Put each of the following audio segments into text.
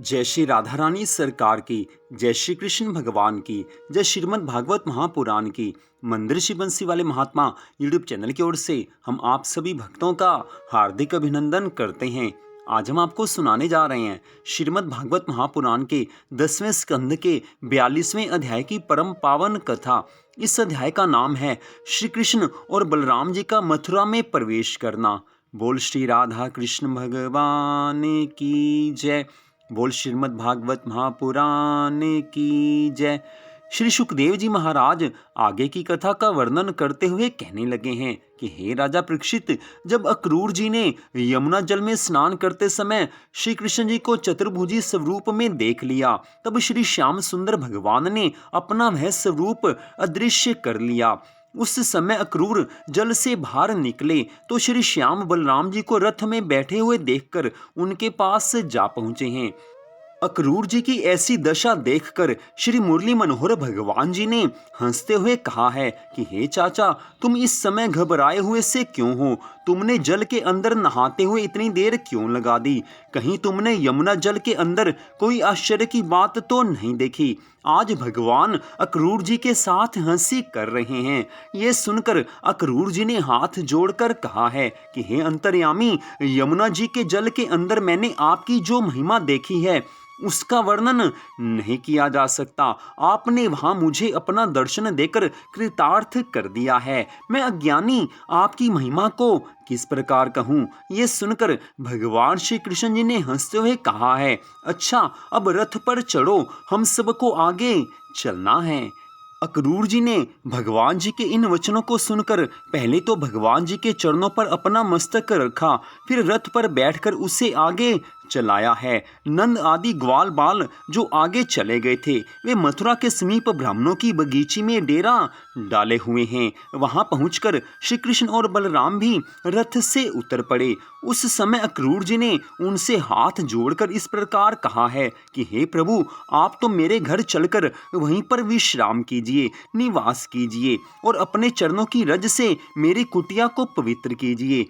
जय श्री राधा रानी सरकार की, जय श्री कृष्ण भगवान की, जय श्रीमद् भागवत महापुराण की। मंदिर श्री बंसी वाले महात्मा यूट्यूब चैनल की ओर से हम आप सभी भक्तों का हार्दिक अभिनंदन करते हैं। आज हम आपको सुनाने जा रहे हैं श्रीमद् भागवत महापुराण के 10वें स्कंद के 42वें अध्याय की परम पावन कथा। इस अध्याय का नाम है श्री कृष्ण और बलराम जी का मथुरा में प्रवेश करना। बोल श्री राधा कृष्ण भगवान की जय। बोल श्रीमद् भागवत महापुराण की जय। श्री सुखदेव जी महाराज आगे की कथा का वर्णन करते हुए कहने लगे हैं कि हे राजा परीक्षित, जब अक्रूर जी ने यमुना जल में स्नान करते समय श्री कृष्ण जी को चतुर्भुजी स्वरूप में देख लिया, तब श्री श्याम सुंदर भगवान ने अपना वह स्वरूप अदृश्य कर लिया। उस समय अक्रूर जल से बाहर निकले तो श्री श्याम बलराम जी को रथ में बैठे हुए देखकर उनके पास जा पहुंचे हैं। अक्रूर जी की ऐसी दशा देखकर श्री मुरली मनोहर भगवान जी ने हंसते हुए कहा है कि हे चाचा, तुम इस समय घबराए हुए से क्यों हो? तुमने जल के अंदर नहाते हुए इतनी देर क्यों लगा दी? कहीं तुमने यमुना जल के अंदर कोई आश्चर्य की बात तो नहीं देखी? आज भगवान अक्रूर जी के साथ हंसी कर रहे हैं। ये सुनकर अक्रूर जी ने हाथ जोड़कर कहा है कि हे अंतर्यामी, यमुना जी के जल के अंदर मैंने आपकी जो महिमा देखी है उसका वर्णन नहीं किया जा सकता। आपने वहां मुझे अपना दर्शन देकर कृतार्थ कर दिया है। मैं अज्ञानी आपकी महिमा को किस प्रकार कहूँ? ये सुनकर भगवान श्री कृष्ण जी ने हंसते हुए कहा है, अच्छा अब रथ पर चढ़ो, हम सबको आगे चलना है। अक्रूर जी ने भगवान जी के इन वचनों को सुनकर पहले तो भगवान जी के चरणों पर अपना मस्तक रखा, फिर रथ पर बैठकर उसे आगे चलाया है। नंद आदि ग्वाल बाल जो आगे चले गए थे, वे मथुरा के समीप ब्राह्मणों की बगीची में डेरा डाले हुए हैं। वहां पहुंचकर श्री कृष्ण और बलराम भी रथ से उतर पड़े। उस समय अक्रूर जी ने उनसे हाथ जोड़कर इस प्रकार कहा है कि हे प्रभु, आप तो मेरे घर चलकर वहीं पर विश्राम कीजिए, निवास कीजिए और अपने चरणों की रज से मेरी कुटिया को पवित्र कीजिए।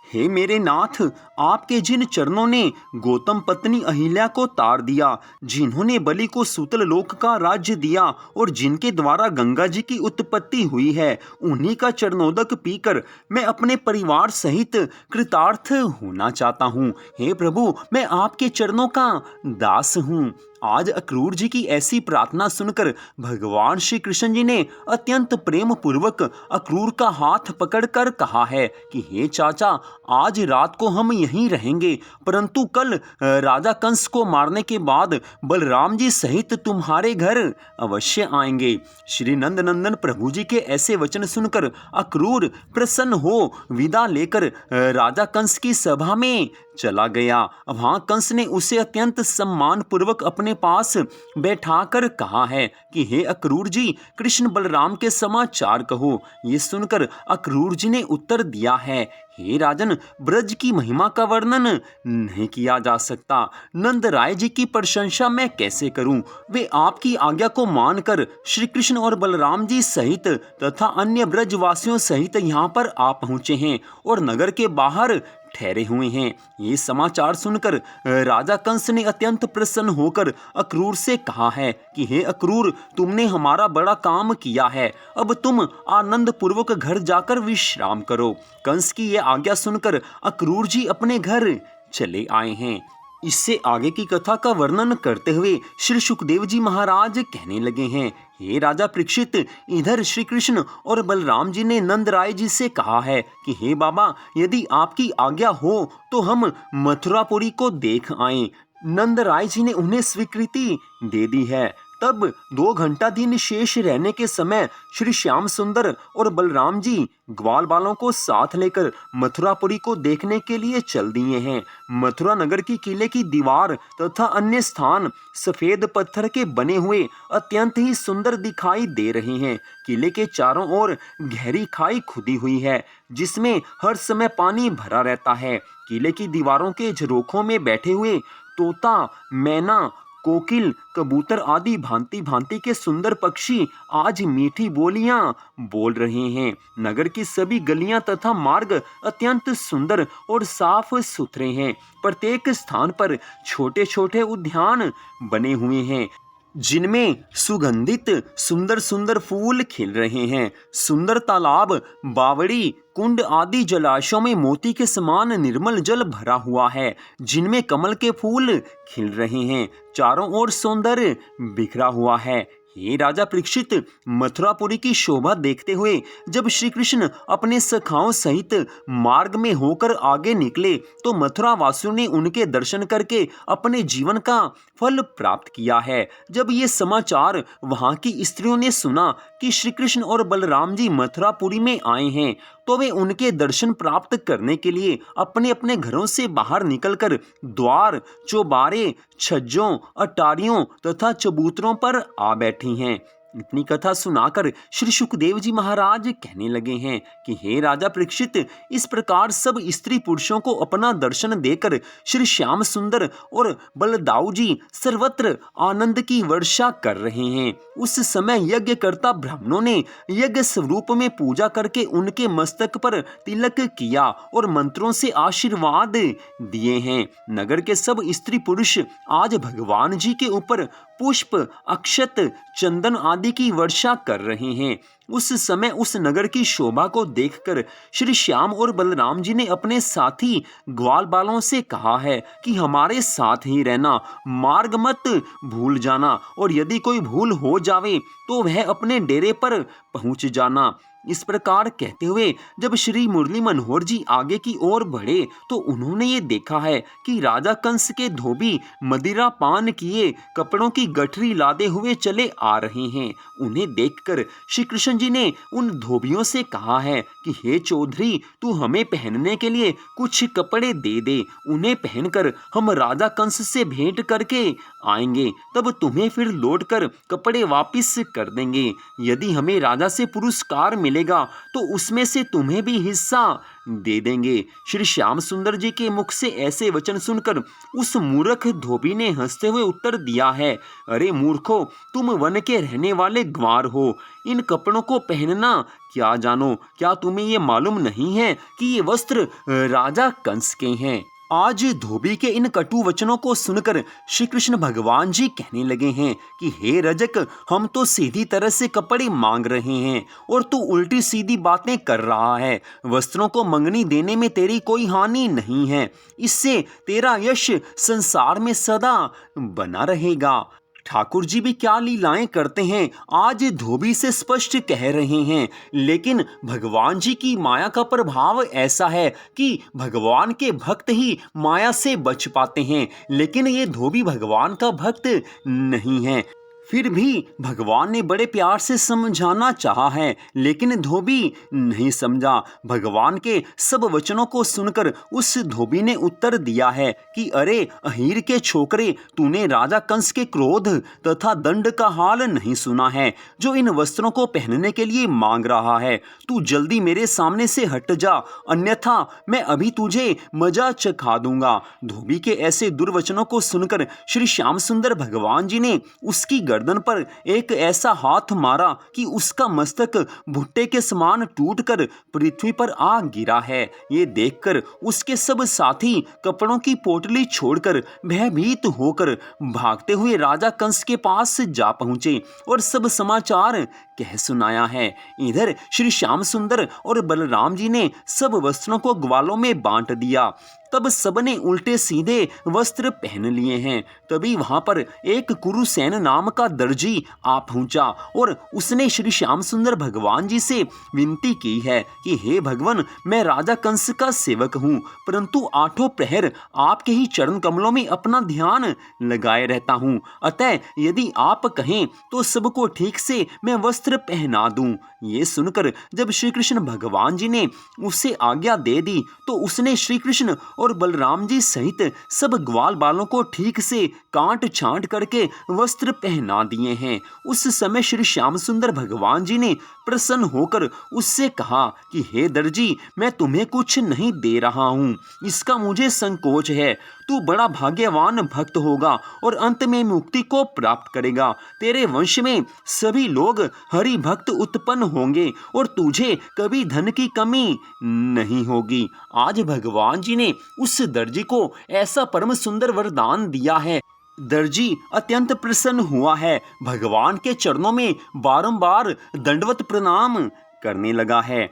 हे मेरे नाथ, आपके जिन चरणों ने गौतम पत्नी अहिल्या को तार दिया, जिन्होंने बलि को सूतल लोक का राज्य दिया और जिनके द्वारा गंगा जी की उत्पत्ति हुई है, उन्हीं का चरणोदक पीकर मैं अपने परिवार सहित कृतार्थ होना चाहता हूँ। हे प्रभु, मैं आपके चरणों का दास हूँ। आज अक्रूर जी की ऐसी प्रार्थना सुनकर भगवान श्री कृष्ण जी ने अत्यंत प्रेम पूर्वक अक्रूर का हाथ पकड़कर कहा है कि हे चाचा, आज रात को हम यहीं रहेंगे, परंतु कल राजा कंस को मारने के बाद बलराम जी सहित तुम्हारे घर अवश्य आएंगे। श्री नंद नंदन प्रभु जी के ऐसे वचन सुनकर अक्रूर प्रसन्न हो विदा लेकर राजा कंस की सभा में चला गया। वहां कंस ने उसे अत्यंत सम्मान पूर्वक अपने पास बैठाकर कहा है कि हे अक्रूर जी, कृष्ण बलराम के समाचार कहो। ये सुनकर अक्रूर जी ने उत्तर दिया है, हे राजन, ब्रज की महिमा का वर्णन नहीं किया जा सकता। नंद राय जी की प्रशंसा मैं कैसे करूं? वे आपकी आज्ञा को मानकर श्री कृष्ण और बलराम जी सहित तथा अन्य ब्रजवासियों सहित यहाँ पर आ पहुंचे हैं और नगर के बाहर ठहरे हुए हैं। ये समाचार सुनकर राजा कंस ने अत्यंत प्रसन्न होकर अक्रूर से कहा है कि हे अक्रूर, तुमने हमारा बड़ा काम किया है, अब तुम आनंद पूर्वक घर जाकर विश्राम करो। कंस की यह आज्ञा सुनकर अक्रूर जी अपने घर चले आए हैं। इससे आगे की कथा का वर्णन करते हुए श्री सुखदेव जी महाराज कहने लगे हैं, हे राजा परीक्षित, इधर श्री कृष्ण और बलराम जी ने नंद राय जी से कहा है कि हे बाबा, यदि आपकी आज्ञा हो तो हम मथुरापुरी को देख आएं। नंद राय जी ने उन्हें स्वीकृति दे दी है। तब 2 घंटा दिन शेष रहने के समय श्री श्याम सुंदर और बलराम जी ग्वाल बालों को साथ लेकर मथुरापुरी को देखने के लिए चल दिए हैं। मथुरा नगर की किले की दीवार तथा अन्य स्थान सफेद पत्थर के बने हुए अत्यंत ही सुंदर दिखाई दे रहे हैं। किले के चारों ओर गहरी खाई खुदी हुई है, जिसमें हर समय पानी भरा रहता है। किले की दीवारों के झरोखों में बैठे हुए तोता, मैना, कोकिल, कबूतर आदि भांति भांति के सुंदर पक्षी आज मीठी बोलियां बोल रहे हैं। नगर की सभी गलियां तथा मार्ग अत्यंत सुंदर और साफ सुथरे हैं। प्रत्येक स्थान पर छोटे छोटे उद्यान बने हुए हैं जिनमें सुगंधित सुंदर सुंदर फूल खिल रहे हैं। सुंदर तालाब, बावड़ी, कुंड आदि जलाशयों में मोती के समान निर्मल जल भरा हुआ है जिनमें कमल के फूल खिल रहे हैं। चारों ओर सौंदर्य बिखरा हुआ है। हे राजा परीक्षित, मथुरापुरी की शोभा देखते हुए जब श्री कृष्ण अपने सखाओं सहित मार्ग में होकर आगे निकले तो मथुरा वासियों ने उनके दर्शन करके अपने जीवन का फल प्राप्त किया है। जब ये समाचार वहां की स्त्रियों ने सुना कि श्री कृष्ण और बलराम जी मथुरापुरी में आए हैं तो वे उनके दर्शन प्राप्त करने के लिए अपने अपने घरों से बाहर निकलकर द्वार, चौबारे, छज्जों, अटारियों तथा चबूतरों पर आ बैठी हैं। इतनी कथा सुनाकर श्री सुखदेव जी महाराज कहने लगे हैं कि हे राजा परीक्षित, इस प्रकार सब स्त्री पुरुषों को अपना दर्शन देकर श्री श्याम सुंदर और बलदाऊ जी सर्वत्र आनंद की वर्षा कर रहे हैं। उस समय यज्ञकर्ता ब्राह्मणों ने यज्ञ स्वरूप में पूजा करके उनके मस्तक पर तिलक किया और मंत्रों से आशीर्वाद दिए हैं। नगर के सब स्त्री पुरुष आज भगवान जी के ऊपर पुष्प, अक्षत, चंदन आदि की वर्षा कर रहे हैं। उस समय उस नगर की शोभा को देखकर श्री श्याम और बलराम जी ने अपने साथी ग्वाल बालों से कहा है कि हमारे साथ ही रहना, मार्ग मत भूल जाना और यदि कोई भूल हो जावे तो वह अपने डेरे पर पहुंच जाना। इस प्रकार कहते हुए जब श्री मुरली मनोहर जी आगे की ओर बढ़े तो उन्होंने ये देखा है कि राजा कंस के धोबी मदिरा पान किए कपड़ों की गठरी लादे हुए चले आ रहे हैं। उन्हें देखकर श्री कृष्ण जी ने उन धोबियों से कहा है कि हे चौधरी, तू हमें पहनने के लिए कुछ कपड़े दे दे। उन्हें पहनकर हम राजा कंस से भेंट करके आएंगे, तब तुम्हें फिर लौटकर कपड़े वापस कर देंगे। यदि हमें राजा से पुरस्कार मिलेगा तो उसमें से तुम्हें भी हिस्सा दे देंगे। श्री श्याम सुंदर जी के मुख से ऐसे वचन सुनकर उस मूर्ख धोबी ने हंसते हुए उत्तर दिया है, अरे मूर्खो, तुम वन के रहने वाले ग्वार हो, इन कपड़ों को पहनना क्या जानो? क्या तुम्हें ये मालूम नहीं है कि ये वस्त्र राजा कंस के हैं? आज धोबी के इन कटु वचनों को सुनकर श्री कृष्ण भगवान जी कहने लगे हैं कि हे रजक, हम तो सीधी तरह से कपड़े मांग रहे हैं और तू उल्टी सीधी बातें कर रहा है। वस्त्रों को मंगनी देने में तेरी कोई हानि नहीं है, इससे तेरा यश संसार में सदा बना रहेगा। ठाकुर जी भी क्या लीलाएं करते हैं, आज धोबी से स्पष्ट कह रहे हैं। लेकिन भगवान जी की माया का प्रभाव ऐसा है कि भगवान के भक्त ही माया से बच पाते हैं, लेकिन ये धोबी भगवान का भक्त नहीं है। फिर भी भगवान ने बड़े प्यार से समझाना चाहा है, लेकिन धोबी नहीं समझा। भगवान के सब वचनों को सुनकर उस धोबी ने उत्तर दिया है कि अरे अहीर के छोकरे, तूने राजा कंस के क्रोध तथा दंड का हाल नहीं सुना है जो इन वस्त्रों को पहनने के लिए मांग रहा है। तू जल्दी मेरे सामने से हट जा, अन्यथा मैं अभी तुझे मजा चखा दूंगा। धोबी के ऐसे दुर्वचनों को सुनकर श्री श्याम सुंदर भगवान जी ने उसकी गर्दन पर एक ऐसा हाथ मारा कि उसका मस्तक भुट्टे के समान टूटकर पृथ्वी पर आ गिरा है। ये देखकर उसके सब साथी कपड़ों की पोटली छोड़कर भयभीत होकर भागते हुए राजा कंस के पास जा पहुंचे और सब समाचार कह सुनाया है। इधर श्री श्याम सुंदर और बलराम जी ने सब वस्त्रों को ग्वालों में बांट दिया। तब सबने उल्टे सीधे वस्त्र पहन लिए हैं। तभी वहां पर एक कुरुसेन नाम का दर्जी आ पहुंचा और उसने श्री श्याम सुंदर भगवान जी से विनती की है कि हे भगवान, मैं राजा कंस का सेवक हूं, परंतु आठों प्रहर आपके ही चरण कमलों में अपना ध्यान लगाए रहता हूं। अतः यदि आप कहें तो सबको ठीक से मैं वस्त्र पहना दूं। ये सुनकर जब श्री कृष्ण भगवान जी ने उसे आज्ञा दे दी तो उसने श्री कृष्ण और बलराम जी सहित सब ग्वाल बालों को ठीक से काट छांट करके वस्त्र पहना बना दिए हैं। उस समय श्री श्याम सुंदर भगवान जी ने प्रसन्न होकर उससे कहा कि हे दर्जी, मैं तुम्हें कुछ नहीं दे रहा हूँ, इसका मुझे संकोच है। तू बड़ा भाग्यवान भक्त होगा और अंत में मुक्ति को प्राप्त करेगा। तेरे वंश में सभी लोग हरि भक्त उत्पन्न होंगे और तुझे कभी धन की कमी नहीं होगी। आज भगवान जी ने उस दर्जी को ऐसा परम सुंदर वरदान दिया है। दर्जी अत्यंत प्रसन्न हुआ है, भगवान के चरणों में बारंबार दंडवत प्रणाम करने लगा है।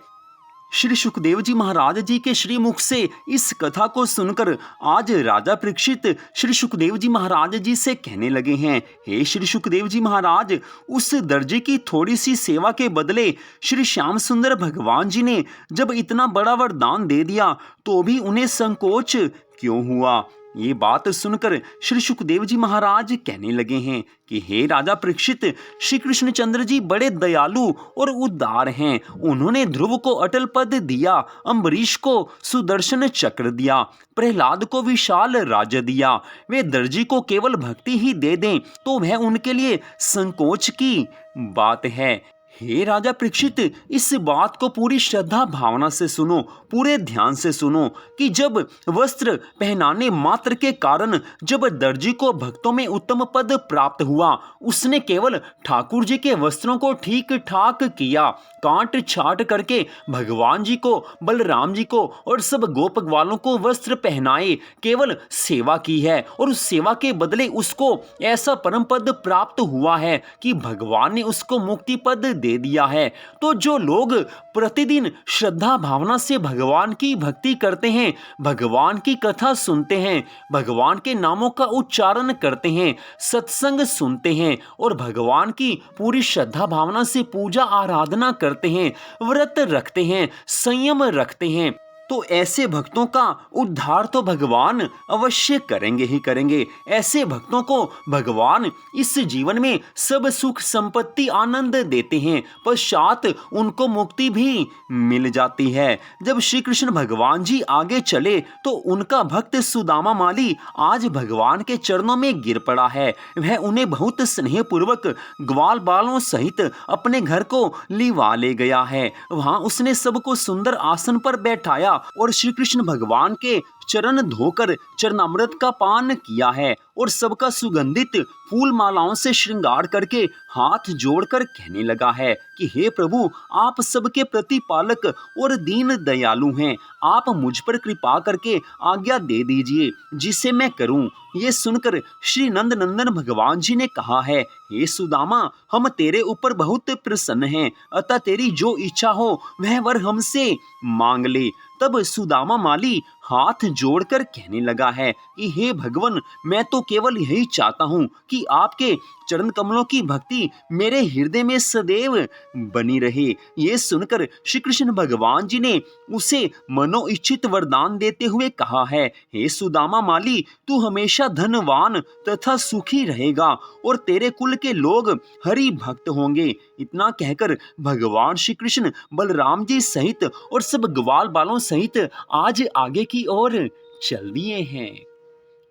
श्री सुखदेव जी महाराज जी के श्रीमुख से इस कथा को सुनकर आज राजा परीक्षित श्री सुखदेव जी महाराज जी से कहने लगे हैं, हे श्री सुखदेव जी महाराज, उस दर्जी की थोड़ी सी सेवा के बदले श्री श्याम सुंदर भगवान जी ने जब इतना बड़ा वरदान दे दिया तो भी उन्हें संकोच क्यों हुआ? ये बात सुनकर श्री सुखदेव जी महाराज कहने लगे हैं कि हे राजा परीक्षित, श्री कृष्णचंद्र जी बड़े दयालु और उदार हैं। उन्होंने ध्रुव को अटल पद दिया, अम्बरीश को सुदर्शन चक्र दिया, प्रहलाद को विशाल राज्य दिया। वे दर्जी को केवल भक्ति ही दे दें तो वह उनके लिए संकोच की बात है। हे राजा परीक्षित, इस बात को पूरी श्रद्धा भावना से सुनो, पूरे ध्यान से सुनो कि जब वस्त्र पहनाने मात्र के कारण जब दर्जी को भक्तों में उत्तम पद प्राप्त हुआ, उसने केवल ठाकुर जी के वस्त्रों को ठीक ठाक किया, काट छाट करके भगवान जी को, बलराम जी को और सब गोप ग्वालों को वस्त्र पहनाए, केवल सेवा की है और उस सेवा के बदले उसको ऐसा परम पद प्राप्त हुआ है कि भगवान ने उसको मुक्ति पद दे दिया है। तो जो लोग प्रतिदिन श्रद्धा भावना से भगवान की भक्ति करते हैं, भगवान की कथा सुनते हैं, भगवान के नामों का उच्चारण करते हैं, सत्संग सुनते हैं और भगवान की पूरी श्रद्धा भावना से पूजा आराधना करते हैं, व्रत रखते हैं, संयम रखते हैं, तो ऐसे भक्तों का उद्धार तो भगवान अवश्य करेंगे ही करेंगे। ऐसे भक्तों को भगवान इस जीवन में सब सुख संपत्ति आनंद देते हैं, पश्चात उनको मुक्ति भी मिल जाती है। जब श्री कृष्ण भगवान जी आगे चले तो उनका भक्त सुदामा माली आज भगवान के चरणों में गिर पड़ा है। वह उन्हें बहुत स्नेहपूर्वक ग्वाल बालों सहित अपने घर को लिवा ले गया है। वहां उसने सबको सुंदर आसन पर बैठाया और श्री कृष्ण भगवान के चरण धोकर चरणामृत का पान किया है और सबका सुगंधित फूल मालाओं से श्रृंगार करके हाथ जोड़कर कहने लगा है कि हे प्रभु, आप सबके प्रतिपालक और दीन दयालु हैं। आप मुझ पर कृपा करके आज्ञा दे दीजिए जिसे मैं करूं। ये सुनकर श्री नंद नंदन भगवान जी ने कहा है, हे सुदामा, हम तेरे ऊपर बहुत प्रसन्न हैं, अतः तेरी जो इच्छा हो वह वर हमसे मांग ले। तब सुदामा माली हाथ जोड़कर कहने लगा है कि हे भगवान, मैं तो केवल यही चाहता हूँ कि आपके चरण कमलों की भक्ति मेरे हृदय में सदैव बनी रहे। ये सुनकर श्री कृष्ण भगवान जी ने उसे मनोइच्छित वरदान देते हुए कहा है, हे सुदामा माली, तू हमेशा धनवान तथा सुखी रहेगा और तेरे कुल के लोग हरि भक्त होंगे। इतना कहकर भगवान श्री कृष्ण बलराम जी सहित और सब ग्वाल बालों सहित आज आगे की ओर चल दिए हैं।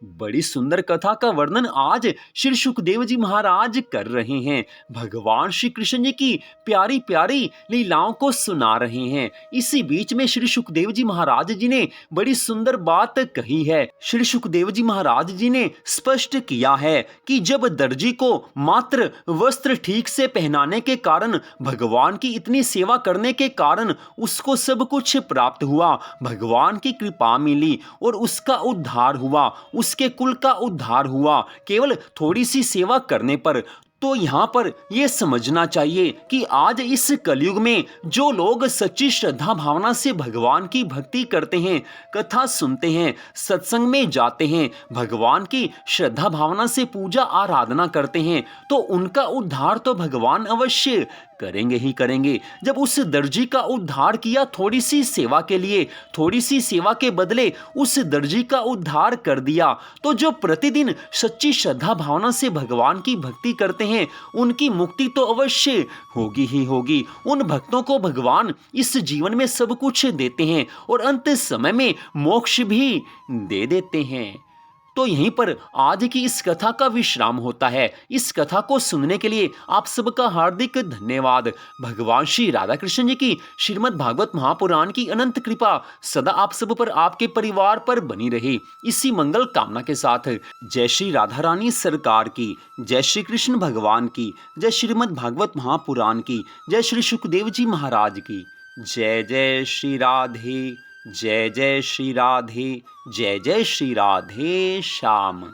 बड़ी सुंदर कथा का वर्णन आज श्री सुखदेव जी महाराज कर रहे हैं। भगवान श्री कृष्ण जी की प्यारी प्यारी लीलाओं को सुना रहे हैं। इसी बीच में श्री सुखदेव जी महाराज जी ने बड़ी सुंदर बात कही है। श्री सुखदेव जी महाराज जी ने स्पष्ट किया है कि जब दर्जी को मात्र वस्त्र ठीक से पहनाने के कारण, भगवान की इतनी सेवा करने के कारण उसको सब कुछ प्राप्त हुआ, भगवान की कृपा मिली और उसका उद्धार हुआ, उसके कुल का उद्धार हुआ केवल थोड़ी सी सेवा करने पर। तो यहाँ पर यह समझना चाहिए कि आज इस कलयुग में जो लोग सच्ची श्रद्धा भावना से भगवान की भक्ति करते हैं, कथा सुनते हैं, सत्संग में जाते हैं, भगवान की श्रद्धा भावना से पूजा आराधना करते हैं, तो उनका उद्धार तो भगवान अवश्य करेंगे ही करेंगे। जब उस दर्जी का उद्धार किया थोड़ी सी सेवा के लिए, थोड़ी सी सेवा के बदले उस दर्जी का उद्धार कर दिया, तो जो प्रतिदिन सच्ची श्रद्धा भावना से भगवान की भक्ति करते हैं उनकी मुक्ति तो अवश्य होगी ही होगी। उन भक्तों को भगवान इस जीवन में सब कुछ देते हैं और अंत समय में मोक्ष भी दे देते हैं। तो यहीं पर आज की इस कथा का विश्राम होता है। इस कथा को सुनने के लिए आप सबका हार्दिक धन्यवाद। भगवान श्री राधा कृष्ण जी की श्रीमद् भागवत महापुराण की अनंत कृपा सदा आप सब पर, आपके परिवार पर बनी रहे, इसी मंगल कामना के साथ जय श्री राधा रानी सरकार की, जय श्री कृष्ण भगवान की, जय श्रीमद् भागवत महापुराण की, जय श्री सुखदेव जी महाराज की। जय जय श्री राधे, जय जय श्री राधे, जय जय श्री राधे श्याम।